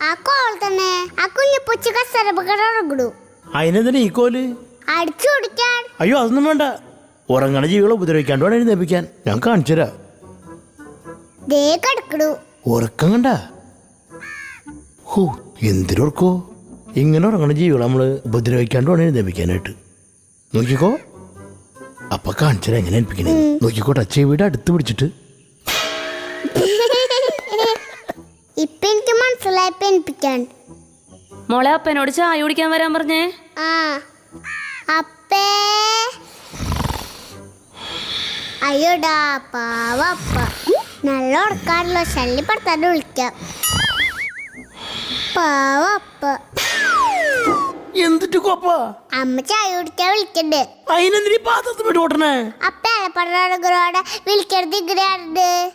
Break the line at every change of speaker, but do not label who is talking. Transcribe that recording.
ആ കോൾ തന്നെ ആ കുഞ്ഞു പൊച്ചു കസരപ്പക്കടു
അതിനെന്തിനാ ഈ കോല്?
അടിച്ചു കുടിക്കാൻ.
അയ്യോ അതൊന്നും വേണ്ട. ഉറങ്ങണ ജീവികളെ ഉപദ്രവിക്കാണ്ട് വേണം എഴുന്നേപ്പിക്കാൻ. ഞാൻ കാണിച്ചുതരാ.
ദേ കിടക്കണു.
ഉറക്കം കണ്ട? ഹോ എന്തിനുറക്കോ? ഇങ്ങനെ ഉറങ്ങണ ജീവികളെ നമ്മള് ഉപദ്രവിക്കാണ്ട് വേണം എഴുന്നേപ്പിക്കാനായിട്ട്. നോക്കിക്കോ. അപ്പൊ കാണിച്ചാൽ എങ്ങനെ ഏൽപ്പിക്കണേ നോക്കിക്കോ. ടച്ച് വീട് അടുത്ത് പിടിച്ചിട്ട്.
ഇപ്പൊ എനിക്ക് മനസ്സിലായി പെൺപ്പിക്കാൻ.
മോളെ അപ്പനോട് ചായ കുടിക്കാൻ വരാൻ പറഞ്ഞേ.
ആ അപ്പേ. അയ്യോടാ പാവ അപ്പ. നല്ല ഉറക്കാണല്ലോ. ശല്യപ്പെടുത്താണ്ട് വിളിക്കാം. പാവ അപ്പ.
എന്തിട്ട് കോപ്പാ?
അമ്മ ചായ കുടിക്കാൻ വിളിക്കണ്ട്.
അതിനെന്തിനീ പാത്രത്തിൽ ഓട്ടണേ?
അപ്പ എളപ്പടോടെ വിളിക്കരുത് ഇങ്ങനെയാണ്ട്.